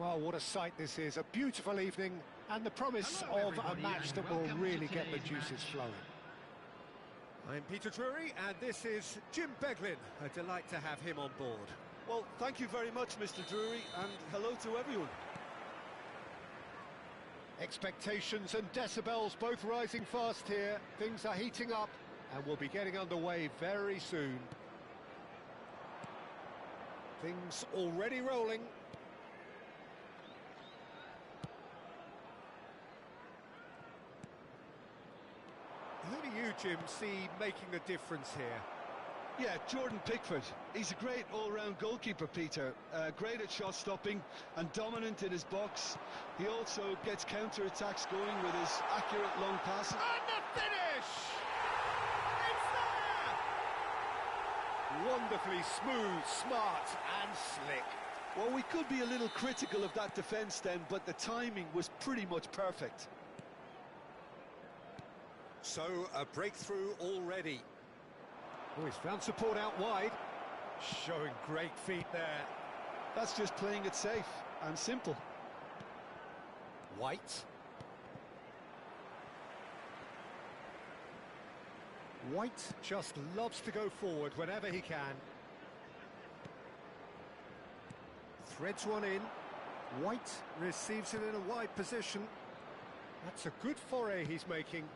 Oh, what a sight this is. A beautiful evening and the promise of a match that will really get the juices flowing. I'm Peter Drury and this is Jim Beglin. A delight to have him on board. Well, thank you very much, Mr. Drury, and hello to everyone. Expectations and decibels both rising fast here. Things are heating up and we'll be getting underway very soon. Things already rolling. Who do you, Jim, see making the difference here? Yeah, Jordan Pickford. He's a great all-round goalkeeper, Peter. Great at shot stopping and dominant in his box. He also gets counter-attacks going with his accurate long passes. And the finish! It's there! Wonderfully smooth, smart and slick. Well, we could be a little critical of that defence then, but the timing was pretty much perfect. So, a breakthrough already. Oh, he's found support out wide. Showing great feet there. That's just playing it safe and simple. White. White just loves to go forward whenever he can. Threads one in. White receives it in a wide position. That's a good foray he's making.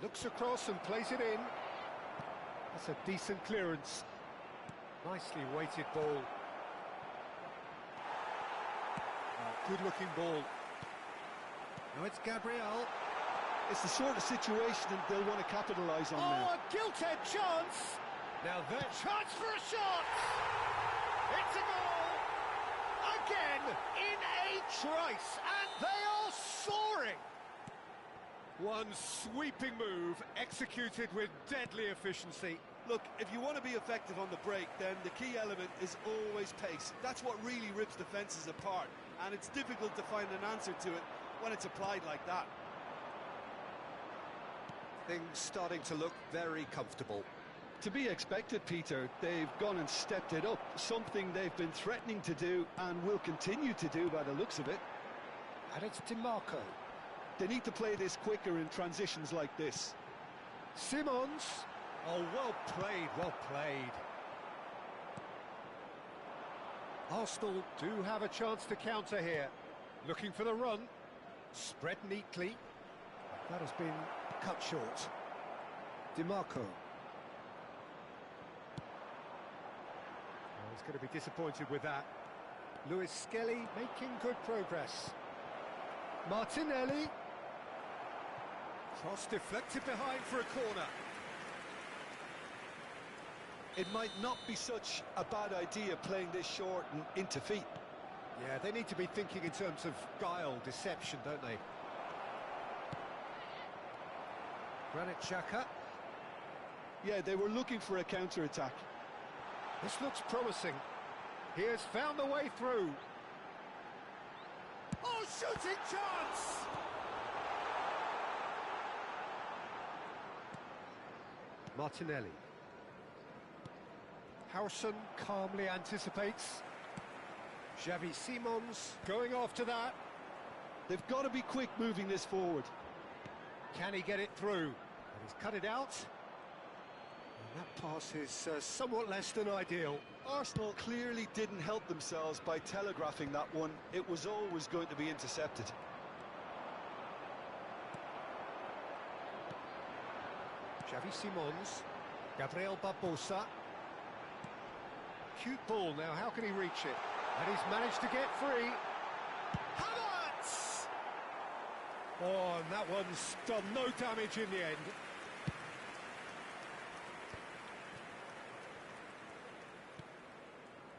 Looks across and plays it in. That's a decent clearance. Nicely weighted ball. Good-looking ball. Now it's Gabriel. It's the sort of situation that they'll want to capitalise on now. Oh, a gilt-edged chance! Now their chance for a shot! It's a goal! Again, in a trice, and they are soaring! One sweeping move, executed with deadly efficiency. Look, if you want to be effective on the break, then the key element is always pace. That's what really rips defences apart, and it's difficult to find an answer to it when it's applied like that. Things starting to look very comfortable. To be expected, Peter. They've gone and stepped it up, something they've been threatening to do and will continue to do by the looks of it. And it's DiMarco. They need to play this quicker in transitions like this. Simons. Oh, well played, well played. Arsenal do have a chance to counter here. Looking for the run. Spread neatly. That has been cut short. DiMarco. Oh, he's going to be disappointed with that. Lewis Skelly making good progress. Martinelli. Cross deflected behind for a corner. It might not be such a bad idea playing this short and into feet. Yeah, they need to be thinking in terms of guile, deception, don't they? Granit Xhaka. Yeah, they were looking for a counter-attack. This looks promising. He has found the way through. Oh, shooting chance! Martinelli. Harrison calmly anticipates. Xavi Simons going after that. They've got to be quick moving this forward. Can he get it through? And he's cut it out. And that pass is somewhat less than ideal. Arsenal clearly didn't help themselves by telegraphing that one. It was always going to be intercepted. Xavi Simons. Gabriel Barbosa. Cute ball now, how can he reach it? And he's managed to get free. Havertz! Oh, and that one's done no damage in the end.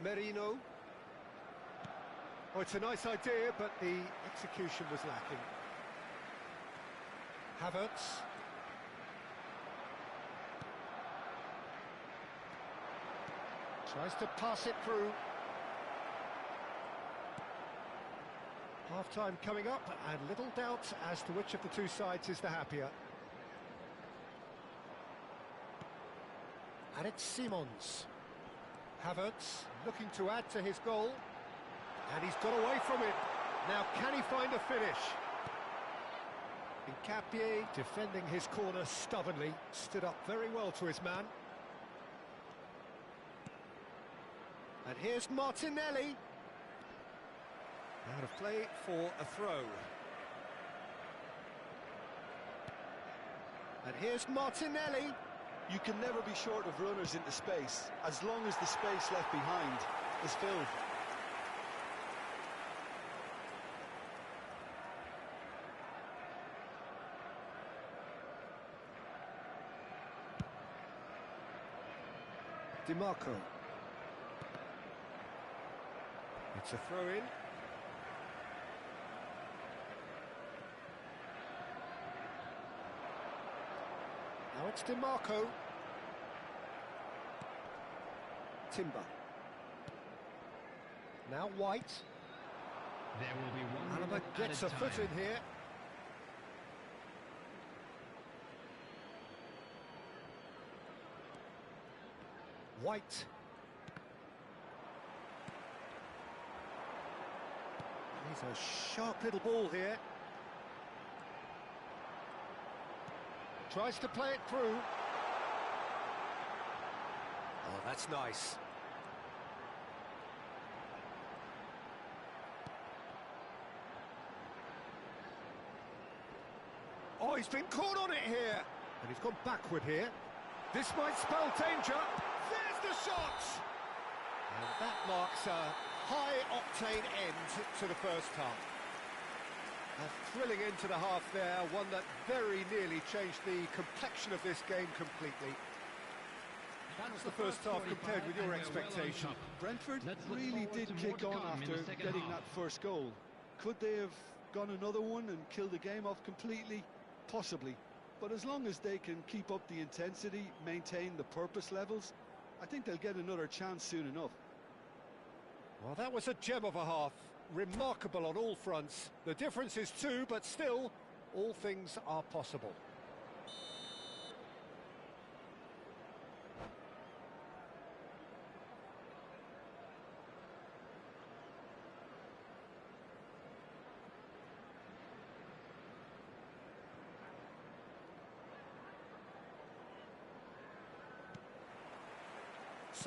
Merino. Oh, it's a nice idea, but the execution was lacking. Havertz. Tries to pass it through. Half-time coming up, and little doubt as to which of the two sides is the happier. And it's Simons. Havertz looking to add to his goal. And he's got away from it. Now, can he find a finish? Incapie defending his corner stubbornly, stood up very well to his man. And here's Martinelli. Out of play for a throw. And here's Martinelli. You can never be short of runners into space, as long as the space left behind is filled. DiMarco. It's a throw-in. Now it's DiMarco. Timber. Now White. There will be one Alaba minute gets a at foot time. in here. White. He's a sharp little ball here. Tries to play it through. Oh, that's nice. Oh, he's been caught on it here. And he's gone backward here. This might spell danger. There's the shot! And that marks a high-octane end to the first half. A thrilling end to the half there, one that very nearly changed the complexion of this game completely. That was the first half compared with your expectation. Brentford Let's look really forward did to more kick to on come in after the second getting half. that first goal. Could they have gone another one and killed the game off completely? Possibly. But as long as they can keep up the intensity, maintain the purpose levels, I think they'll get another chance soon enough. Well, that was a gem of a half. Remarkable on all fronts. The difference is two, but still, all things are possible.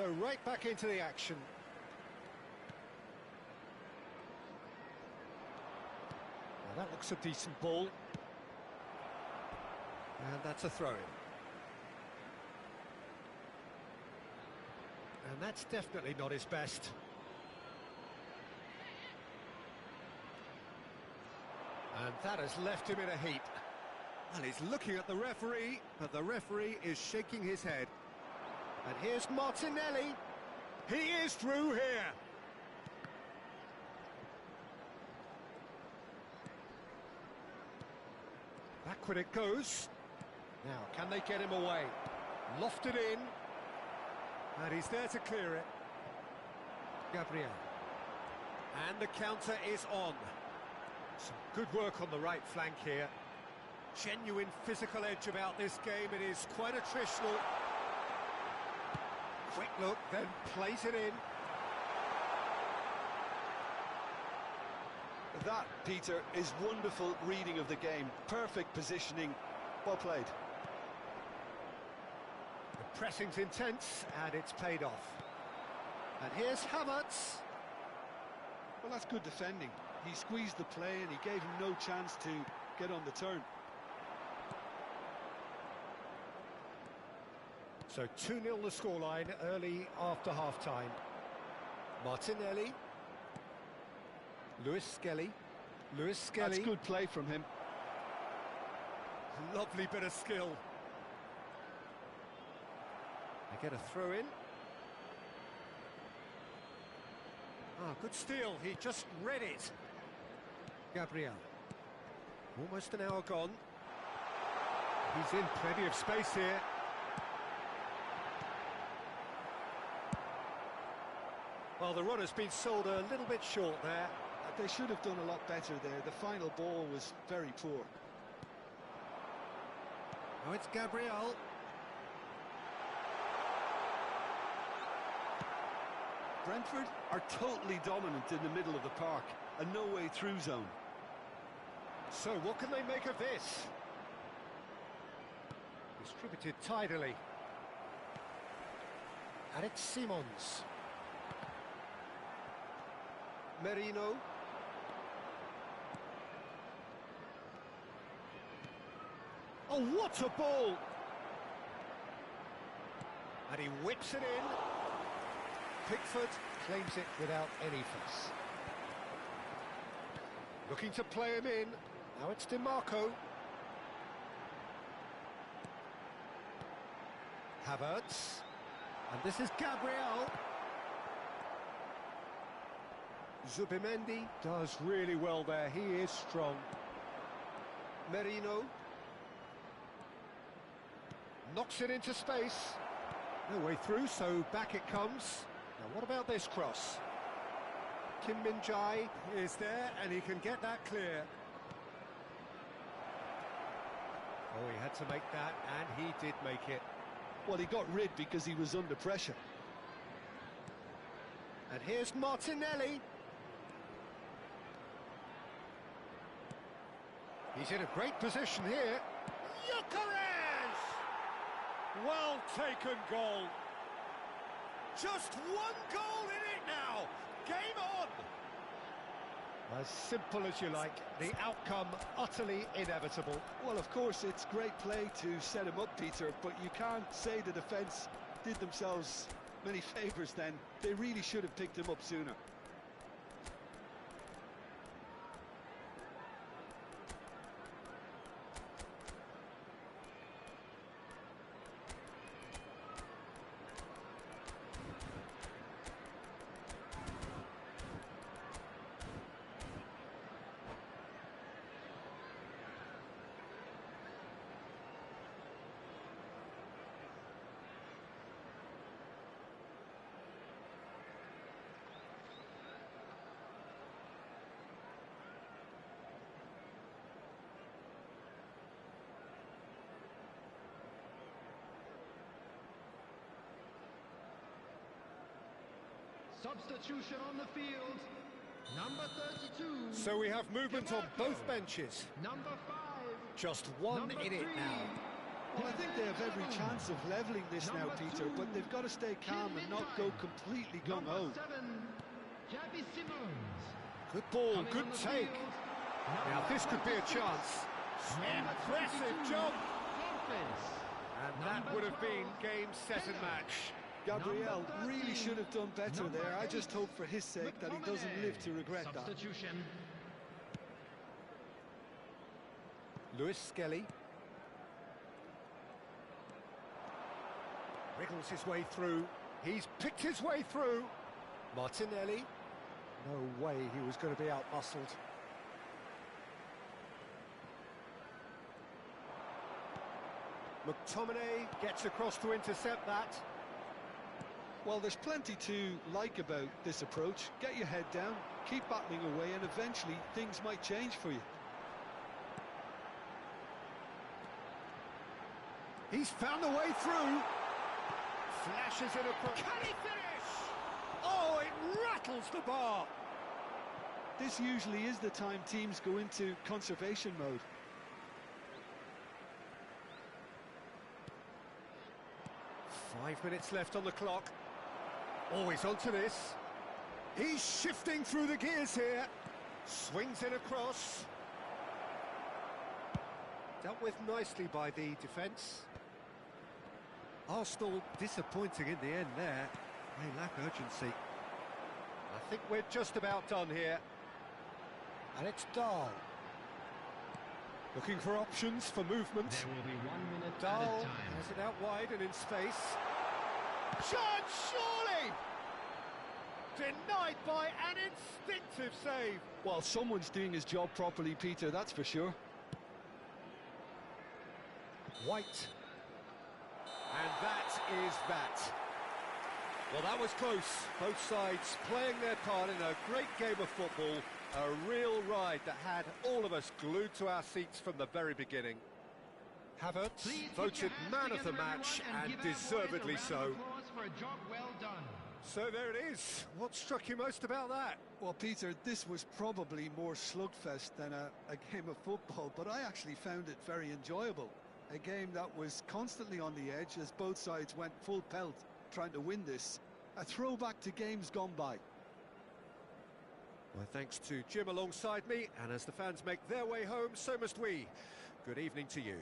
So right back into the action. Well, that looks a decent ball. And that's a throw-in. And that's definitely not his best. And that has left him in a heap. Well, he's looking at the referee, but the referee is shaking his head. And here's Martinelli. He is through here. Backward it goes. Now, can they get him away? Lofted in. And he's there to clear it. Gabriel. And the counter is on. Some good work on the right flank here. Genuine physical edge about this game. It is quite attritional. Quick look, then plays it in. That, Peter, is wonderful reading of the game. Perfect positioning. Well played. The pressing's intense, and it's paid off. And here's Havertz. Well, that's good defending. He squeezed the play and he gave him no chance to get on the turn. So 2-0 the scoreline early after half-time. Martinelli. Lewis Skelly. That's good play from him. Lovely bit of skill. They get a throw-in. Ah, good steal. He just read it. Gabriel. Almost an hour gone. He's in plenty of space here. Well, the run has been sold a little bit short there. They should have done a lot better there. The final ball was very poor. Now it's Gabriel. Brentford are totally dominant in the middle of the park. a no-way-through zone. So what can they make of this? Distributed tidily. And it's Simons. Merino. Oh, what a ball! And he whips it in. Pickford claims it without any fuss. Looking to play him in. Now it's DiMarco. Havertz. And this is Gabriel. Zubimendi does really well there. He is strong. Merino. Knocks it into space. No way through, so back it comes. Now what about this cross? Kim Min-jae is there, and he can get that clear. Oh, he had to make that, and he did make it. Well, he got rid because he was under pressure. And here's Martinelli. He's in a great position here. Gyökeres! Well taken goal. Just one goal in it now. Game on. As simple as you like. The outcome utterly inevitable. Well, of course, it's great play to set him up, Peter, but you can't say the defence did themselves many favours then. They really should have picked him up sooner. Substitution on the field. Number 32. So we have movement on both benches. Number 5. Just one Number in it 3. now. Well, I think they have every chance of levelling this now, Peter, but they've got to stay calm and not go completely gung-ho. Number 7. Javi Simons. Good ball, Coming good on the take. field. Now this could be a chance. Number Impressive 22. job. Lopez. And that Number would have 12. been game, set and match. Gabriel Number really 13. should have done better Number there. I 8. just hope for his sake that he doesn't live to regret that. Substitution. Lewis Skelly. Wriggles his way through. He's picked his way through. Martinelli. No way he was going to be out-muscled. McTominay gets across to intercept that. Well, there's plenty to like about this approach. Get your head down, keep battling away, and eventually things might change for you. He's found a way through. Flashes it across. Can he finish? Oh, it rattles the bar. This usually is the time teams go into conservation mode. Five minutes left on the clock. Always onto this. He's shifting through the gears here. Swings it across. Dealt with nicely by the defence. Arsenal disappointing in the end there. They lack urgency. I think we're just about done here. And it's Dahl. Looking for options for movement. There will be 1 minute Dahl added time. has it out wide and in space. Chance, surely! Denied by an instinctive save. Well, someone's doing his job properly, Peter, that's for sure. White. And that is that. Well, that was close. Both sides playing their part in a great game of football. A real ride that had all of us glued to our seats from the very beginning. Havertz Please put voted your hands man of the together, match, everyone, and give our boys a deservedly round of so. applause for a job well done. So there it is. What struck you most about that? Well, Peter, this was probably more slugfest than a game of football, but I actually found it very enjoyable. A game that was constantly on the edge as both sides went full pelt trying to win this. A throwback to games gone by. My thanks to Jim alongside me, and as the fans make their way home, so must we. Good evening to you.